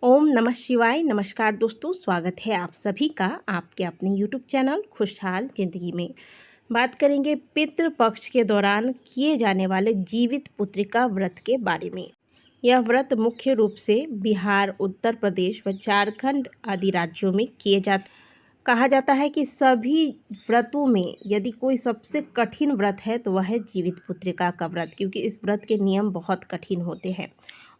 ओम नमः शिवाय। नमस्कार दोस्तों, स्वागत है आप सभी का आपके अपने यूट्यूब चैनल खुशहाल ज़िंदगी में। बात करेंगे पितृपक्ष के दौरान किए जाने वाले जीवित पुत्रिका व्रत के बारे में। यह व्रत मुख्य रूप से बिहार, उत्तर प्रदेश व झारखंड आदि राज्यों में कहा जाता है कि सभी व्रतों में यदि कोई सबसे कठिन व्रत है तो वह है जीवित पुत्रिका का व्रत, क्योंकि इस व्रत के नियम बहुत कठिन होते हैं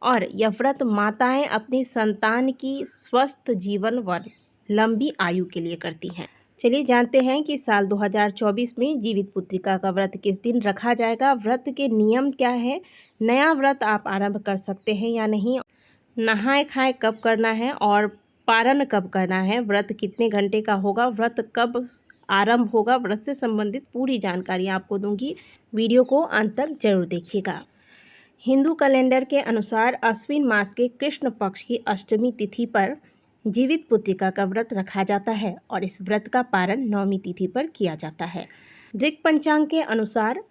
और यह व्रत माताएं अपनी संतान की स्वस्थ जीवन व लंबी आयु के लिए करती हैं। चलिए जानते हैं कि साल 2024 में जीवित पुत्रिका का व्रत किस दिन रखा जाएगा, व्रत के नियम क्या है, नया व्रत आप आरंभ कर सकते हैं या नहीं, नहाए खाए कब करना है और पारण कब करना है, व्रत कितने घंटे का होगा, व्रत कब आरंभ होगा, व्रत से संबंधित पूरी जानकारी आपको दूंगी। वीडियो को अंत तक जरूर देखिएगा। हिंदू कैलेंडर के अनुसार अश्विन मास के कृष्ण पक्ष की अष्टमी तिथि पर जीवित पुत्रिका का व्रत रखा जाता है और इस व्रत का पारण नवमी तिथि पर किया जाता है। ऋक पंचांग के अनुसार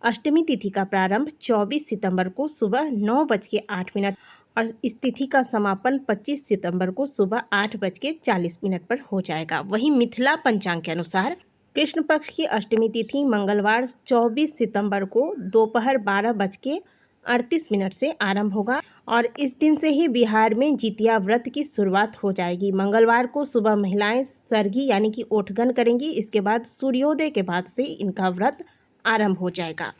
अष्टमी तिथि का प्रारंभ 24 सितंबर को सुबह 9:08 और इस तिथि का समापन 25 सितंबर को सुबह 8:40 पर हो जाएगा। वहीं मिथिला पंचांग के अनुसार कृष्ण पक्ष की अष्टमी तिथि मंगलवार 24 सितंबर को दोपहर 12:38 से आरंभ होगा और इस दिन से ही बिहार में जितिया व्रत की शुरुआत हो जाएगी। मंगलवार को सुबह महिलाएं सरगी यानी कि ओठगन करेंगी। इसके बाद सूर्योदय के बाद से इनका व्रत आरंभ हो जाएगा।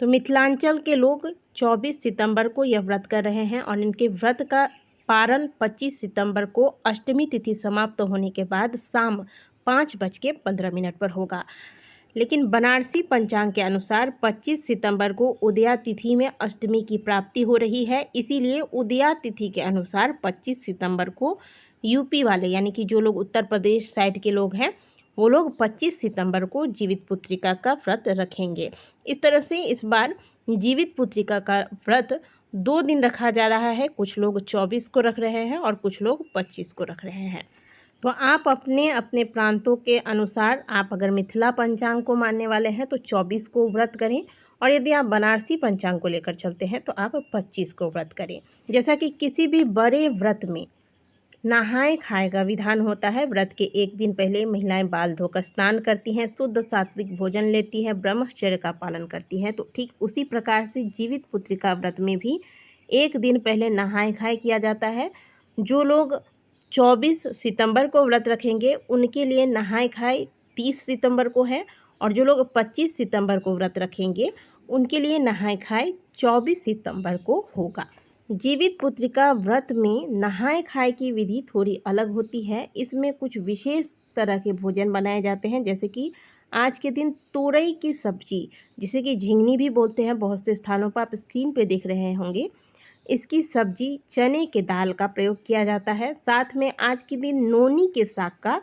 तो मिथिलांचल के लोग 24 सितंबर को यह व्रत कर रहे हैं और इनके व्रत का पारण 25 सितंबर को अष्टमी तिथि समाप्त होने के बाद शाम 5:15 पर होगा। लेकिन बनारसी पंचांग के अनुसार 25 सितंबर को उदया तिथि में अष्टमी की प्राप्ति हो रही है, इसीलिए उदया तिथि के अनुसार 25 सितंबर को यूपी वाले यानी कि जो लोग उत्तर प्रदेश साइड के लोग हैं वो लोग 25 सितंबर को जीवित पुत्रिका का व्रत रखेंगे। इस तरह से इस बार जीवित पुत्रिका का व्रत 2 दिन रखा जा रहा है। कुछ लोग 24 को रख रहे हैं और कुछ लोग 25 को रख रहे हैं। तो आप अपने अपने प्रांतों के अनुसार, आप अगर मिथिला पंचांग को मानने वाले हैं तो 24 को व्रत करें और यदि आप बनारसी पंचांग को लेकर चलते हैं तो आप 25 को व्रत करें। जैसा कि किसी भी बड़े व्रत में नहाए खाए का विधान होता है, व्रत के एक दिन पहले महिलाएं बाल धोकर स्नान करती हैं, शुद्ध सात्विक भोजन लेती हैं, ब्रह्मचर्य का पालन करती हैं। तो ठीक उसी प्रकार से जीवित पुत्रिका व्रत में भी एक दिन पहले नहाए खाए किया जाता है। जो लोग 24 सितंबर को व्रत रखेंगे उनके लिए नहाए खाए 30 सितंबर को है और जो लोग 25 सितंबर को व्रत रखेंगे उनके लिए नहाए खाए 24 सितंबर को होगा। जीवित पुत्रिका व्रत में नहाए खाए की विधि थोड़ी अलग होती है। इसमें कुछ विशेष तरह के भोजन बनाए जाते हैं, जैसे कि आज के दिन तोरई की सब्जी, जिसे कि झिंगनी भी बोलते हैं, बहुत से स्थानों पर आप स्क्रीन पे देख रहे होंगे, इसकी सब्जी चने के दाल का प्रयोग किया जाता है। साथ में आज के दिन नोनी के साग का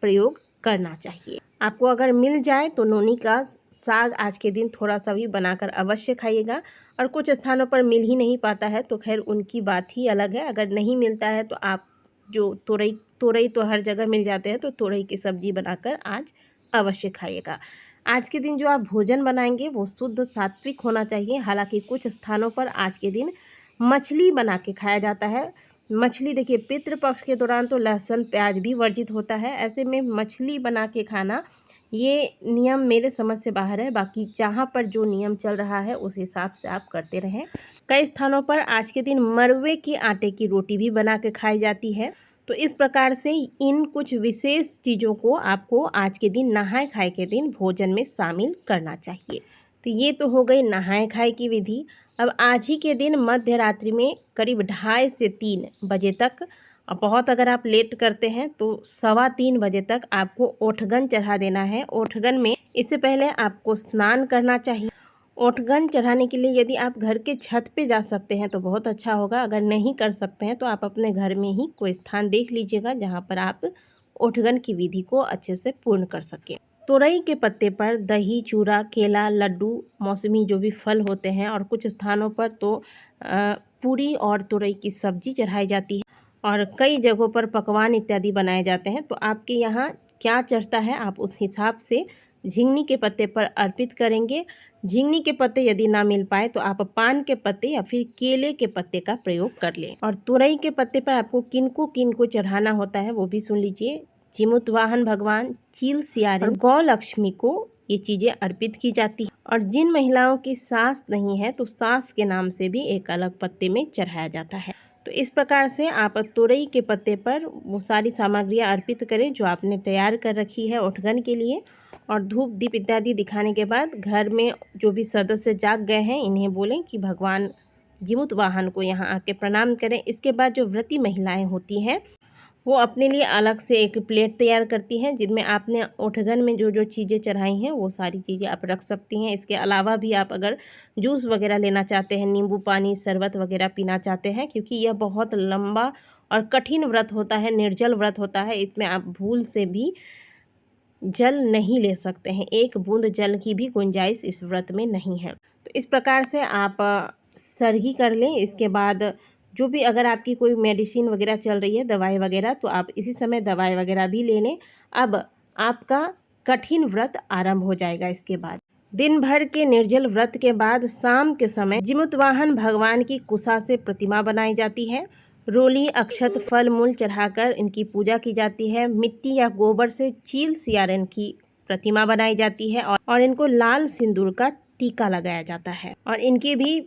प्रयोग करना चाहिए। आपको अगर मिल जाए तो नोनी का साग आज के दिन थोड़ा सा भी बनाकर अवश्य खाइएगा और कुछ स्थानों पर मिल ही नहीं पाता है तो खैर उनकी बात ही अलग है। अगर नहीं मिलता है तो आप जो तोरई तो हर जगह मिल जाते हैं, तो तोरई की सब्जी बनाकर आज अवश्य खाइएगा। आज के दिन जो आप भोजन बनाएंगे वो शुद्ध सात्विक होना चाहिए। हालांकि कुछ स्थानों पर आज के दिन मछली बना के खाया जाता है। मछली देखिए, पितृपक्ष के दौरान तो लहसुन प्याज भी वर्जित होता है, ऐसे में मछली बना के खाना ये नियम मेरे समझ से बाहर है। बाकी जहाँ पर जो नियम चल रहा है उस हिसाब से आप करते रहें। कई स्थानों पर आज के दिन मरवे के आटे की रोटी भी बना के खाई जाती है। तो इस प्रकार से इन कुछ विशेष चीज़ों को आपको आज के दिन नहाए खाए के दिन भोजन में शामिल करना चाहिए। तो ये तो हो गई नहाए खाए की विधि। अब आज ही के दिन मध्य रात्रि में करीब 2:30 से 3 बजे तक, और बहुत अगर आप लेट करते हैं तो 3:15 बजे तक आपको ओठगन चढ़ा देना है। ओठगन में इससे पहले आपको स्नान करना चाहिए। ओठगन चढ़ाने के लिए यदि आप घर के छत पे जा सकते हैं तो बहुत अच्छा होगा। अगर नहीं कर सकते हैं तो आप अपने घर में ही कोई स्थान देख लीजिएगा जहाँ पर आप ओठगन की विधि को अच्छे से पूर्ण कर सकें। तोरई के पत्ते पर दही, चूरा, केला, लड्डू, मौसमी जो भी फल होते हैं, और कुछ स्थानों पर तो पूरी और तोरई की सब्जी चढ़ाई जाती है और कई जगहों पर पकवान इत्यादि बनाए जाते हैं। तो आपके यहाँ क्या चढ़ता है आप उस हिसाब से झिंगनी के पत्ते पर अर्पित करेंगे। झिंगनी के पत्ते यदि ना मिल पाए तो आप पान के पत्ते या फिर केले के पत्ते का प्रयोग कर लें। और तुरई के पत्ते पर आपको किनको चढ़ाना होता है वो भी सुन लीजिए। जिमुत वाहन भगवान, चील सियारे और गौ लक्ष्मी को ये चीज़ें अर्पित की जाती है। और जिन महिलाओं की सास नहीं है तो सास के नाम से भी एक अलग पत्ते में चढ़ाया जाता है। तो इस प्रकार से आप तुरई के पत्ते पर वो सारी सामग्रियाँ अर्पित करें जो आपने तैयार कर रखी है उठगन के लिए। और धूप दीप इत्यादि दिखाने के बाद घर में जो भी सदस्य जाग गए हैं इन्हें बोलें कि भगवान जिमुत वाहन को यहाँ आके प्रणाम करें। इसके बाद जो व्रती महिलाएं होती हैं वो अपने लिए अलग से एक प्लेट तैयार करती हैं जिनमें आपने उठगन में जो जो चीज़ें चढ़ाई हैं वो सारी चीज़ें आप रख सकती हैं। इसके अलावा भी आप अगर जूस वगैरह लेना चाहते हैं, नींबू पानी, शरबत वगैरह पीना चाहते हैं, क्योंकि यह बहुत लंबा और कठिन व्रत होता है, निर्जल व्रत होता है। इसमें आप भूल से भी जल नहीं ले सकते हैं, एक बूंद जल की भी गुंजाइश इस व्रत में नहीं है। तो इस प्रकार से आप सरगी कर लें। इसके बाद जो भी अगर आपकी कोई मेडिसिन वगैरह चल रही है, दवाई वगैरह, तो आप इसी समय दवाई वगैरह भी ले लें। अब आपका कठिन व्रत आरंभ हो जाएगा। इसके बाद दिन भर के निर्जल व्रत के बाद शाम के समय जिमुत वाहन भगवान की कुशा से प्रतिमा बनाई जाती है। रोली, अक्षत, फल मूल चढ़ाकर इनकी पूजा की जाती है। मिट्टी या गोबर से चील सियारन की प्रतिमा बनाई जाती है और इनको लाल सिंदूर का टीका लगाया जाता है। और इनकी भी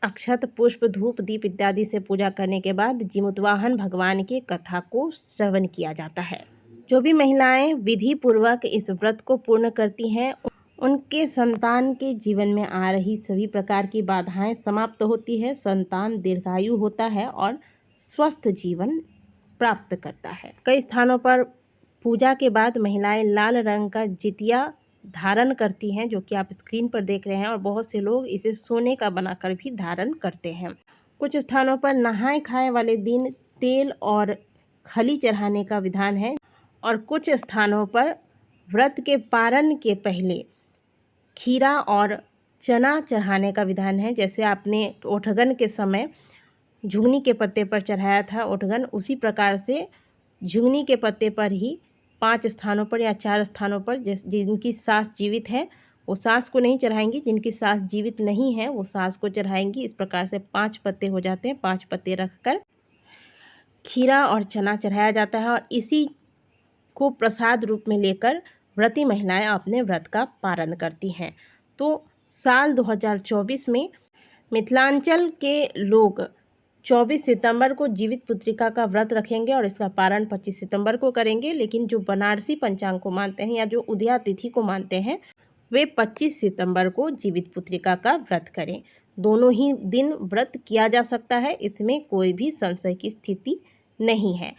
अक्षत, पुष्प, धूप, दीप इत्यादि से पूजा करने के बाद जिमुतवाहन भगवान की कथा को श्रवण किया जाता है। जो भी महिलाएं विधि पूर्वक इस व्रत को पूर्ण करती हैं उनके संतान के जीवन में आ रही सभी प्रकार की बाधाएं समाप्त होती है, संतान दीर्घायु होता है और स्वस्थ जीवन प्राप्त करता है। कई स्थानों पर पूजा के बाद महिलाएं लाल रंग का जितिया धारण करती हैं, जो कि आप स्क्रीन पर देख रहे हैं, और बहुत से लोग इसे सोने का बनाकर भी धारण करते हैं। कुछ स्थानों पर नहाए खाए वाले दिन तेल और खली चढ़ाने का विधान है और कुछ स्थानों पर व्रत के पारण के पहले खीरा और चना चढ़ाने का विधान है। जैसे आपने उठगन के समय झुंगनी के पत्ते पर चढ़ाया था उठगन, उसी प्रकार से झुंगनी के पत्ते पर ही 5 स्थानों पर या 4 स्थानों पर जिनकी सास जीवित है वो सास को नहीं चढ़ाएंगी, जिनकी सास जीवित नहीं है वो सास को चढ़ाएंगी। इस प्रकार से 5 पत्ते हो जाते हैं। 5 पत्ते रखकर खीरा और चना चढ़ाया जाता है और इसी को प्रसाद रूप में लेकर व्रती महिलाएं अपने व्रत का पारण करती हैं। तो साल 2024 में मिथिलांचल के लोग 24 सितंबर को जीवित पुत्रिका का व्रत रखेंगे और इसका पारण 25 सितंबर को करेंगे। लेकिन जो बनारसी पंचांग को मानते हैं या जो उदया तिथि को मानते हैं वे 25 सितंबर को जीवित पुत्रिका का व्रत करें। दोनों ही दिन व्रत किया जा सकता है, इसमें कोई भी संशय की स्थिति नहीं है।